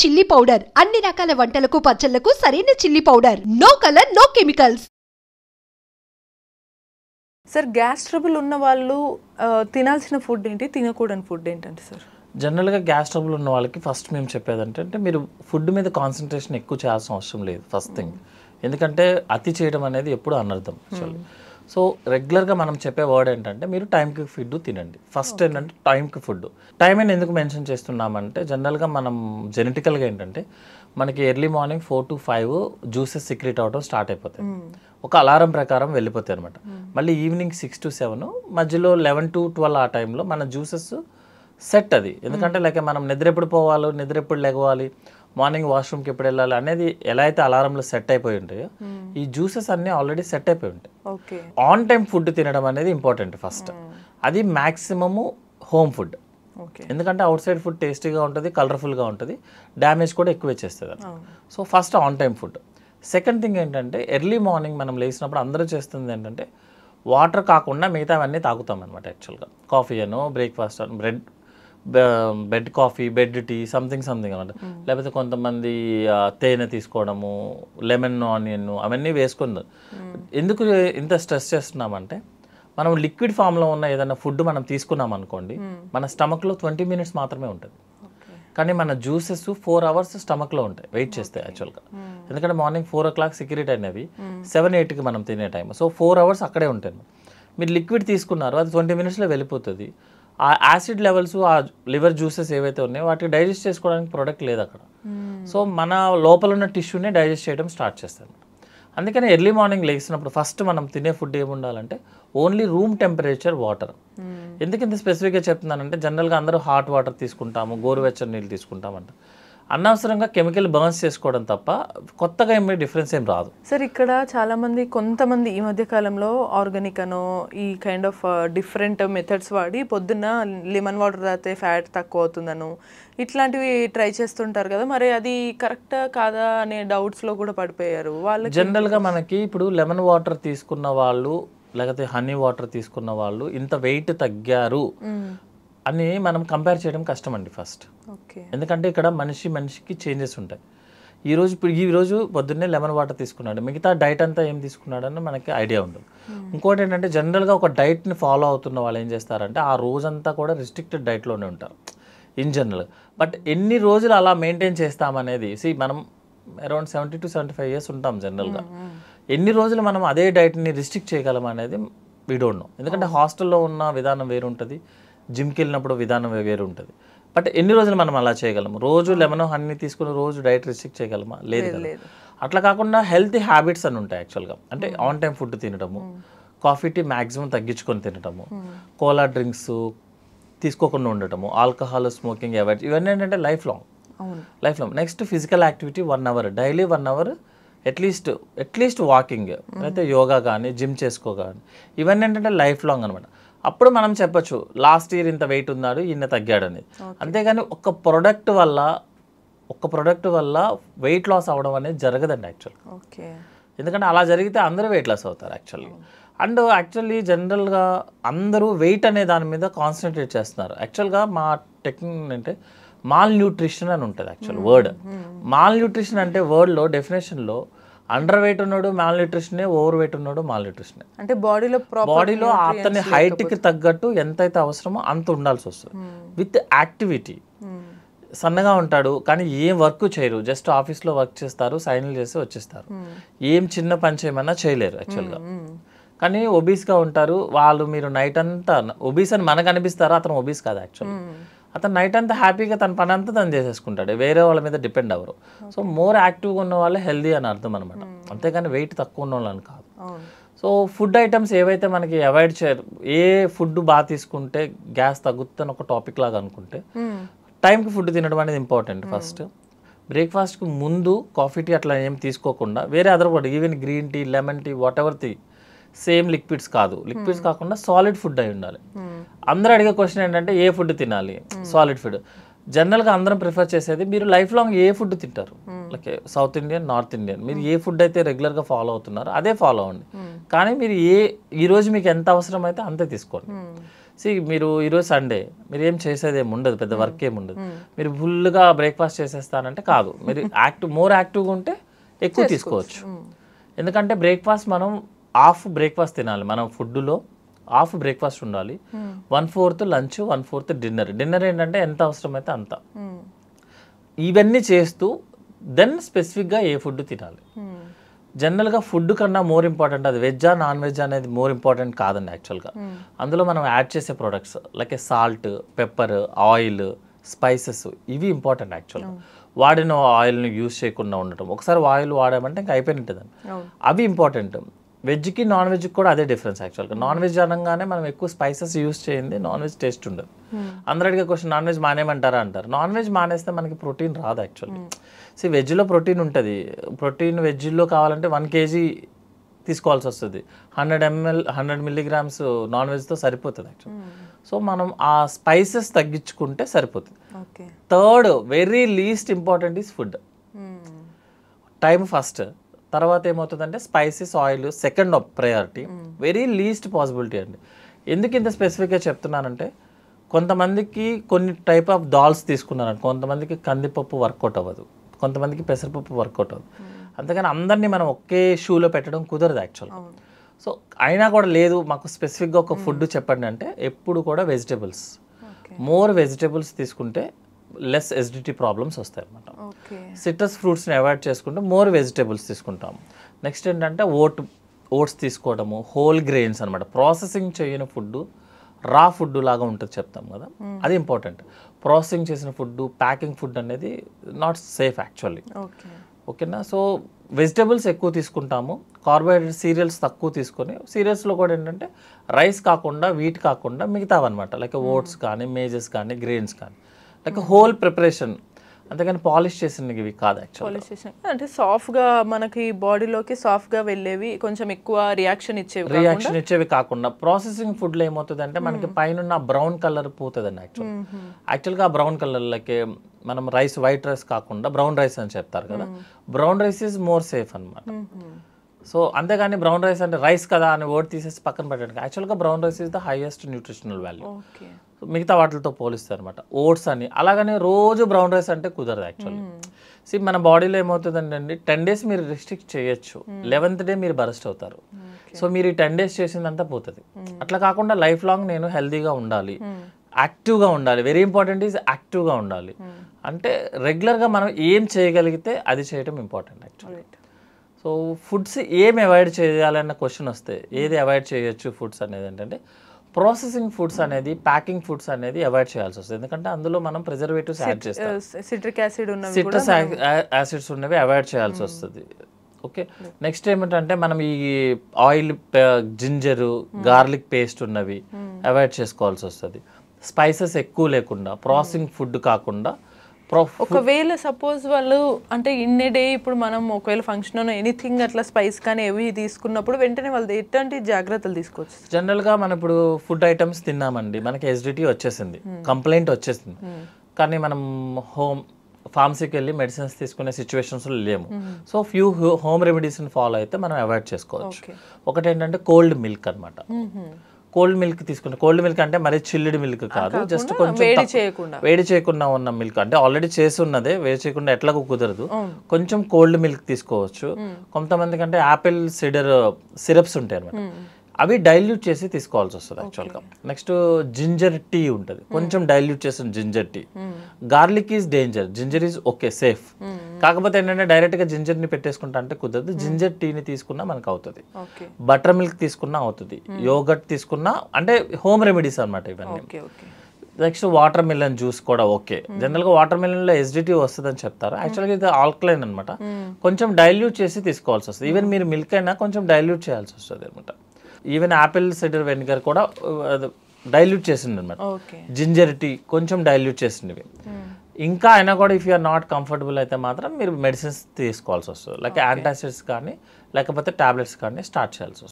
Chilli powder అన్ని రకాల వంటలకు పచ్చళ్లకు సరైన chilli powder. No colour no chemicals. Sir gas trouble ఉన్న వాళ్ళు తినాల్సిన ఫుడ్ ఏంటి, తినకూడని ఫుడ్ ఏంటంటే సార్? జనరల్గా గ్యాస్ ట్రబుల్ ఉన్న వాళ్ళకి ఫస్ట్ మేము చెప్పేది అంటే మీరు ఫుడ్ మీద కాన్సన్ట్రేషన్ ఎక్కువ చేయాల్సిన అవసరం లేదు ఫస్ట్ థింగ్. ఎందుకంటే అతి చేయడం అనేది ఎప్పుడు అనర్థం యాక్చువల్లీ. సో రెగ్యులర్గా మనం చెప్పే వర్డ్ ఏంటంటే మీరు టైంకి ఫుడ్ తినండి. ఫస్ట్ ఏంటంటే టైంకి ఫుడ్. టైం అని ఎందుకు మెన్షన్ చేస్తున్నామంటే జనరల్గా మనం జెనెటికల్గా ఏంటంటే మనకి early morning 4 to 5 juices secret అవడం స్టార్ట్ అయిపోతాయి. ఒక అలారం ప్రకారం వెళ్ళిపోతాయి అనమాట. మళ్ళీ ఈవినింగ్ 6 to 7 మధ్యలో 11 to 12 ఆ టైంలో మన జ్యూసెస్ సెట్ అది. ఎందుకంటే లైక్ మనం నిద్ర ఎప్పుడు పోవాలి, నిద్ర ఎప్పుడు లెగవాలి, మార్నింగ్ వాష్రూమ్కి ఎప్పుడు వెళ్ళాలి అనేది ఎలా అయితే అలారంలో సెట్ అయిపోయి ఉంటాయో ఈ జ్యూసెస్ అన్నీ ఆల్రెడీ సెట్ అయిపోయి ఉంటాయి. ఆన్ టైం ఫుడ్ తినడం అనేది ఇంపార్టెంట్ ఫస్ట్. అది మ్యాక్సిమము హోమ్ ఫుడ్. ఎందుకంటే అవుట్ సైడ్ ఫుడ్ టేస్టీగా ఉంటుంది, కలర్ఫుల్గా ఉంటుంది, డ్యామేజ్ కూడా ఎక్కువ వచ్చేస్తుంది. So first on time food. Second thing ఏంటంటే ఎర్లీ మార్నింగ్ మనం లేచినప్పుడు అందరూ చేస్తుంది ఏంటంటే వాటర్ కాకుండా మిగతా అవన్నీ తాగుతాం అనమాట. యాక్చువల్గా కాఫీ అనో, బ్రేక్ఫాస్ట్ అనో, bed coffee, bed tea, something అనమాట. లేకపోతే కొంతమంది తేనె తీసుకోవడము, లెమన్, ఆనియన్ అవన్నీ వేసుకుందాం. ఎందుకు ఇంత స్ట్రెస్ చేస్తున్నామంటే మనం లిక్విడ్ ఫామ్లో ఉన్న ఏదైనా ఫుడ్ మనం తీసుకున్నాం అనుకోండి మన స్టమక్లో 20 minutes మాత్రమే ఉంటుంది. కానీ మన జ్యూసెస్ 4 hours స్టమక్లో ఉంటాయి వెయిట్ చేస్తాయి యాక్చువల్గా. ఎందుకంటే మార్నింగ్ 4 o'clock సీక్రెట్ అయినవి 7-8కి మనం తినే టైం. సో 4 hours అక్కడే ఉంటాయి. మీరు లిక్విడ్ తీసుకున్నారు అది 20 minutesలో వెళ్ళిపోతుంది. ఆ యాసిడ్ లెవెల్స్, ఆ లివర్ జ్యూసెస్ ఏవైతే ఉన్నాయో వాటికి డైజెస్ట్ చేసుకోవడానికి ప్రోడక్ట్ లేదు అక్కడ. సో మన లోపల ఉన్న టిష్యూనే డైజెస్ట్ చేయడం స్టార్ట్ చేస్తాను. అందుకని ఎర్లీ మార్నింగ్ లేచినప్పుడు ఫస్ట్ మనం తినే ఫుడ్ ఏముండాలంటే ఓన్లీ రూమ్ టెంపరేచర్ వాటర్. ఎందుకు ఇంత స్పెసిఫిక్గా చెప్తున్నానంటే జనరల్గా అందరూ హాట్ వాటర్ తీసుకుంటాము, గోరువెచ్చని నీళ్ళు తీసుకుంటామంట. అనవసరంగా కెమికల్ బర్న్స్ చేసుకోవడం తప్ప కొత్తగా ఏమి డిఫరెన్స్ ఏం రాదు సార్. ఇక్కడ చాలామంది కొంతమంది ఈ మధ్య కాలంలో ఆర్గానిక్ అనో ఈ కైండ్ ఆఫ్ డిఫరెంట్ మెథడ్స్ వాడి పొద్దున్న లెమన్ వాటర్ తాగితే ఫ్యాట్ తక్కువ అవుతుందను ఇట్లాంటివి ట్రై చేస్తుంటారు కదా, మరి అది కరెక్టా కాదా అనే డౌట్స్లో కూడా పడిపోయారు వాళ్ళు. జనరల్గా మనకి ఇప్పుడు లెమన్ వాటర్ తీసుకున్న వాళ్ళు లేకపోతే హనీ వాటర్ తీసుకున్న వాళ్ళు ఇంత వెయిట్ తగ్గారు అని మనం కంపేర్ చేయడం కష్టం అండి ఫస్ట్. ఎందుకంటే ఇక్కడ మనిషికి చేంజెస్ ఉంటాయి. ఈరోజు పొద్దున్నే లెమన్ వాటర్ తీసుకున్నాడు, మిగతా డైట్ అంతా ఏం తీసుకున్నాడని మనకి ఐడియా ఉండదు. ఇంకోటి ఏంటంటే జనరల్గా ఒక డైట్ని ఫాలో అవుతున్న వాళ్ళు ఏం చేస్తారంటే ఆ రోజంతా కూడా రిస్ట్రిక్టెడ్ డైట్లోనే ఉంటారు ఇన్ జనరల్. బట్ ఎన్ని రోజులు అలా మెయింటైన్ చేస్తామనేది మనం అరౌండ్ 70 to 75 years ఉంటాం జనరల్గా. ఎన్ని రోజులు మనం అదే డైట్ని రిస్ట్రిక్ట్ చేయగలం అనేది వీ డోంట్ నో. ఎందుకంటే హాస్టల్లో ఉన్న విధానం వేరు ఉంటుంది, జిమ్కి వెళ్ళినప్పుడు విధానం వేరు ఉంటుంది. బట్ ఎన్ని రోజులు మనం అలా చేయగలము? రోజు లెమన్ హనీ తీసుకుని రోజు డైట్ రిస్ట్రిక్ట్ చేయగలమా? లేదు కదా. అట్లా కాకుండా హెల్తీ హ్యాబిట్స్ అని ఉంటాయి యాక్చువల్గా. అంటే ఆన్ టైం ఫుడ్ తినడము, కాఫీ టీ మ్యాక్సిమం తగ్గించుకొని తినడము, కోలా డ్రింక్స్ తీసుకోకుండా ఉండటము, ఆల్కహాల్, స్మోకింగ్ అవాయిడ్, ఇవన్నీ ఏంటంటే life long. Next physical activity 1 hour daily 1 hour at least walking, అయితే యోగా కానీ జిమ్ చేసుకోగాని, ఇవన్నీ ఏంటంటే లైఫ్ లాంగ్ అనమాట. అప్పుడు మనం చెప్పొచ్చు లాస్ట్ ఇయర్ ఇంత వెయిట్ ఉన్నాడు ఈయన తగ్గాడు అనేది. అంతేగాని ఒక్క ప్రోడక్ట్ వల్ల వెయిట్ లాస్ అవ్వడం అనేది జరగదండి యాక్చువల్గా. ఎందుకంటే అలా జరిగితే అందరూ వెయిట్ లాస్ అవుతారు యాక్చువల్లీ. అండ్ యాక్చువల్లీ జనరల్గా అందరూ వెయిట్ అనే దాని మీద కాన్సన్ట్రేట్ చేస్తున్నారు. యాక్చువల్గా మా టెక్నిక్ అంటే మాల్ న్యూట్రిషన్ అని ఉంటుంది యాక్చువల్ వర్డ్. మాల్ న్యూట్రిషన్ అంటే వర్డ్లో డెఫినేషన్లో అండర్ వెయిట్ ఉన్నాడు మాల్ న్యూట్రిషనే, ఓవర్ వెయిట్ ఉన్నాడు మాల్ న్యూట్రిషనే. అంటే బాడీలో అతని హైట్కి తగ్గట్టు ఎంతైతే అవసరమో అంత ఉండాల్సి వస్తుంది. With activity. సన్నగా ఉంటాడు కానీ ఏం వర్క్ చేయరు, జస్ట్ ఆఫీస్లో వర్క్ చేస్తారు, సైన్లు చేసి వచ్చేస్తారు, ఏం చిన్న పని చేయమన్నా చేయలేరు యాక్చువల్గా. కానీ ఒబీస్గా ఉంటారు వాళ్ళు. మీరు నైట్ అంతా ఒబీస్ అని మనకు అనిపిస్తారా, అతను ఒబీస్ కాదు యాక్చువల్లీ. అతను నైట్ అంతా హ్యాపీగా తన పని అంతా తను చేసేసుకుంటాడు, వేరే వాళ్ళ మీద డిపెండ్ అవ్వరు. సో మోర్ యాక్టివ్గా ఉన్న వాళ్ళే హెల్దీ అని అర్థం అనమాట, అంతేగాని వెయిట్ తక్కువ ఉన్న వాళ్ళని కాదు. సో ఫుడ్ ఐటమ్స్ ఏవైతే మనకి అవాయిడ్ చేయరు, ఏ ఫుడ్ బాగా తీసుకుంటే గ్యాస్ తగ్గుతుందని ఒక టాపిక్ లాగా అనుకుంటే టైంకి ఫుడ్ తినడం అనేది ఇంపార్టెంట్. ఫస్ట్ బ్రేక్ఫాస్ట్కి ముందు కాఫీ టీ అట్లా ఏం తీసుకోకుండా వేరే అదర్ కూడా even green tea, lemon tea, whatever tea, same liquids కాకుండా సాలిడ్ ఫుడ్ అయి ఉండాలి. అందరూ అడిగే క్వశ్చన్ ఏంటంటే ఏ ఫుడ్ తినాలి? Solid food. జనరల్గా అందరం ప్రిఫర్ చేసేది మీరు లైఫ్ లాంగ్ ఏ ఫుడ్ తింటారు, like South Indian, North Indian, మీరు ఏ ఫుడ్ అయితే రెగ్యులర్గా ఫాలో అవుతున్నారో అదే ఫాలో అవ్వండి. కానీ మీరు ఈరోజు మీకు ఎంత అవసరం అయితే అంతే తీసుకోండి. మీరు ఈరోజు సండే మీరు ఏం చేసేది ఏమి ఉండదు, పెద్ద వర్క్ ఏమి ఉండదు, మీరు ఫుల్గా బ్రేక్ఫాస్ట్ చేసేస్తానంటే కాదు. మీరు మోర్ యాక్టివ్గా ఉంటే ఎక్కువ తీసుకోవచ్చు. ఎందుకంటే బ్రేక్ఫాస్ట్ మనం హాఫ్ బ్రేక్ఫాస్ట్ తినాలి. మనం ఫుడ్లో హాఫ్ బ్రేక్ఫాస్ట్ ఉండాలి, 1/4 లంచ్, 1/4 డిన్నర్. డిన్నర్ ఏంటంటే ఎంత అవసరమైతే అంత. ఇవన్నీ చేస్తూ దెన్ స్పెసిఫిక్గా ఏ ఫుడ్ తినాలి. జనరల్గా ఫుడ్ కన్నా మోర్ ఇంపార్టెంట్ అది వెజ్జా నాన్ వెజ్ అనేది మోర్ ఇంపార్టెంట్ కాదండి యాక్చువల్గా. అందులో మనం యాడ్ చేసే products like salt, pepper, oil, spices ఇవి ఇంపార్టెంట్ యాక్చువల్గా. వాడిన ఆయిల్ని యూజ్ చేయకుండా ఉండటం, ఒకసారి ఆయిల్ వాడామంటే ఇంకా అయిపోయినట్టేదండి, అవి ఇంపార్టెంట్. వెజ్కి నాన్ వెజ్కి కూడా అదే డిఫరెన్స్ యాక్చువల్గా. నాన్ వెజ్ అనగానే మనం ఎక్కువ స్పైసెస్ యూజ్ చేయండి, నాన్ వెజ్ టేస్ట్ ఉండదు. అందరూ అడిగే క్వశ్చన్ నాన్ వెజ్ మానేమంటారా అంటారు. నాన్ వెజ్ మానేస్తే మనకి ప్రోటీన్ రాదు యాక్చువల్లీ. వెజ్లో ప్రోటీన్ ఉంటుంది. ప్రోటీన్ వెజ్లో కావాలంటే 1 kg తీసుకోవాల్సి వస్తుంది. 100 milligrams నాన్ వెజ్తో సరిపోతుంది యాక్చువల్లీ. సో మనం ఆ స్పైసెస్ తగ్గించుకుంటే సరిపోతుంది. Third very least important is food. Time first, తర్వాత ఏమవుతుందంటే spices, oil second priority, very least possibility అండి. ఎందుకు ఇంత స్పెసిఫిక్గా చెప్తున్నానంటే కొంతమందికి కొన్ని టైప్ ఆఫ్ దాల్స్ తీసుకున్నారండి, కొంతమందికి కందిపప్పు వర్కౌట్ అవ్వదు, కొంతమందికి పెసరపప్పు వర్కౌట్ అవ్వదు. అంతేగాని అందరినీ మనం ఒకే షూలో పెట్టడం కుదరదు యాక్చువల్గా. సో అయినా కూడా లేదు మాకు స్పెసిఫిక్గా ఒక ఫుడ్ చెప్పండి అంటే ఎప్పుడు కూడా వెజిటేబుల్స్, మోర్ వెజిటేబుల్స్ తీసుకుంటే లెస్ ఎసిడిటీ ప్రాబ్లమ్స్ వస్తాయి అన్నమాట. సిట్రస్ ఫ్రూట్స్ని అవాయిడ్ చేసుకుంటే మోర్ వెజిటేబుల్స్ తీసుకుంటాం. నెక్స్ట్ ఏంటంటే ఓట్స్ తీసుకోవడము, హోల్ గ్రెయిన్స్ అనమాట. ప్రాసెసింగ్ చేయని ఫుడ్ రా ఫుడ్ లాగా ఉంటుంది చెప్తాం కదా, అది ఇంపార్టెంట్. ప్రాసెసింగ్ చేసిన ఫుడ్, ప్యాకింగ్ ఫుడ్ అనేది నాట్ సేఫ్ యాక్చువల్లీ. ఓకేనా. సో వెజిటేబుల్స్ ఎక్కువ తీసుకుంటాము, కార్బోహైడ్రేట్ సీరియల్స్ తక్కువ తీసుకొని, సీరియల్స్లో కూడా ఏంటంటే రైస్ కాకుండా వీట్ కాకుండా మిగతావన్నమాట, లైక్ ఓట్స్ కానీ మేజెస్ కానీ గ్రెయిన్స్ కానీ, లైక్ హోల్ ప్రిపరేషన్. అంతేగాని పాలిష్ చేసినవి కాదు యాక్చువల్లీ. పాలిష్ చేసిన అంటే సాఫ్ట్గా మనకి బాడీలోకి సాఫ్ట్గా వెళ్ళేవి, కొంచెం ఎక్కువ రియాక్షన్ ఇచ్చేవి కాకుండా ప్రాసెసింగ్ ఫుడ్లో ఏమవుతుందంటే మనకి పైన బ్రౌన్ కలర్ పోతుందండి యాక్చువల్గా. ఆ బ్రౌన్ కలర్ లైక్ మనం రైస్, వైట్ రైస్ కాకుండా బ్రౌన్ రైస్ అని చెప్తారు కదా, brown rice is more safe అనమాట. సో అంతేగాని బ్రౌన్ రైస్ అంటే రైస్ కదా అని వర్డ్ తీసేసి పక్కన పెట్టడానికి, యాక్చువల్గా brown rice is the highest nutritional value మిగతా వాటితో పోలిస్తారు అనమాట. ఓట్స్ అని అలాగని రోజు బ్రౌన్ రైస్ అంటే కుదరదు యాక్చువల్లీ. మన బాడీలో ఏమవుతుందండి 10 days మీరు రిస్ట్రిక్ట్ చేయొచ్చు, 11th day మీరు బరస్ట్ అవుతారు. సో మీరు ఈ 10 days చేసిందంతా పోతుంది. అట్లా కాకుండా లైఫ్ లాంగ్ నేను హెల్తీగా ఉండాలి, యాక్టివ్గా ఉండాలి. వెరీ ఇంపార్టెంట్ ఈజ్ యాక్టివ్గా ఉండాలి. అంటే రెగ్యులర్గా మనం ఏం చేయగలిగితే అది చేయడం ఇంపార్టెంట్ యాక్చువల్లీ. సో ఫుడ్స్ ఏం అవాయిడ్ చేయాలన్న క్వశ్చన్ వస్తే ఏది అవాయిడ్ చేయొచ్చు ఫుడ్స్ అనేది ఏంటంటే ప్రాసెసింగ్ ఫుడ్స్ అనేది, ప్యాకింగ్ ఫుడ్స్ అనేది అవాయిడ్ చేయాల్సి వస్తుంది. ఎందుకంటే అందులో మనం ప్రిజర్వేటివ్స్ యాడ్ చేస్తాం, సిట్రిక్ యాసిడ్ ఉన్నవి, సిట్రస్ యాసిడ్స్ ఉన్నవి అవాయిడ్ చేయాల్సి వస్తుంది. ఓకే. నెక్స్ట్ ఏమిటంటే మనం ఈ ఆయిల్, జింజరు, గార్లిక్ పేస్ట్ ఉన్నవి అవాయిడ్ చేసుకోవాల్సి వస్తుంది. స్పైసెస్ ఎక్కువ లేకుండా, ప్రాసెసింగ్ ఫుడ్ కాకుండా. ఒకవేళ సపోజ్ వాళ్ళు అంటే ఇన్ డే ఇప్పుడు మనం ఒకవేళ ఫంక్షన్ ఎనీథింగ్ అట్లా స్పైస్ కానీ ఏవి తీసుకున్నప్పుడు వెంటనే వాళ్ళు ఎట్లాంటి జాగ్రత్తలు తీసుకోవచ్చు? జనరల్గా మనం ఇప్పుడు ఫుడ్ ఐటమ్స్ తిన్నామండి, మనకి ఎసిడిటీ వచ్చేసింది, కంప్లైంట్ వచ్చేసింది, కానీ మనం ఫార్మసీకి వెళ్ళి మెడిసిన్స్ తీసుకునే సిచ్యువేషన్స్లో లేము. సో ఫ్యూ హోమ్ రెమెడీస్ని ఫాలో అయితే మనం అవాయిడ్ చేసుకోవచ్చు. ఒకటి ఏంటంటే కోల్డ్ మిల్క్ అనమాట. కోల్డ్ మిల్క్ తీసుకుంటే, కోల్డ్ మిల్క్ అంటే మరీ చిల్లుడ్ మిల్క్ కాదు, జస్ట్ కొంచెం వేడి చేయకుండా ఉన్న మిల్క్. అంటే ఆల్రెడీ చేసి ఉన్నదే వేడి చేయకుండా ఎట్లాగో కుదరదు, కొంచెం కోల్డ్ మిల్క్ తీసుకోవచ్చు. కొంతమందికి అంటే యాపిల్ సిడర్ సిరప్స్ ఉంటాయి అనమాట, అవి డైల్యూట్ చేసి తీసుకోవాల్సి వస్తుంది యాక్చువల్గా. నెక్స్ట్ జింజర్ టీ ఉంటుంది, కొంచెం డైల్యూట్ చేసిన ginger tea. Garlic is danger, ginger is okay safe. కాకపోతే ఏంటంటే డైరెక్ట్గా జింజర్ని పెట్టేసుకుంటా అంటే కుదరదు, జింజర్ టీని తీసుకున్నా మనకు అవుతుంది, బటర్ మిల్క్ తీసుకున్నా అవుతుంది, యోగర్ట్ తీసుకున్నా, అంటే హోమ్ రెమెడీస్ అనమాట ఇవన్నీ. నెక్స్ట్ వాటర్ మిలన్ జ్యూస్ కూడా ఓకే. జనరల్గా వాటర్ మిలన్లో ఎసిడిటీ వస్తుందని చెప్తారు, యాక్చువల్గా ఇది ఆల్కలైన్ అనమాట, కొంచెం డైల్యూట్ చేసి తీసుకోవాల్సి వస్తుంది. ఈవెన్ మీరు మిల్క్ అయినా కొంచెం డైల్యూట్ చేయాల్సి వస్తుంది అనమాట. ఈవెన్ యాపిల్ సిడర్ వెనిగర్ కూడా డైల్యూట్ చేసింది అనమాట, జింజర్ టీ కొంచెం డైల్యూట్ చేసినవి. ఇంకా అయినా కూడా ఇఫ్ యూఆర్ నాట్ కంఫర్టబుల్ అయితే మాత్రం మీరు మెడిసిన్స్ తీసుకోవాల్సి వస్తుంది, లైక్ యాంటాసిడ్స్ కానీ లేకపోతే టాబ్లెట్స్ కానీ స్టార్ట్ చేయాల్సి వస్తుంది.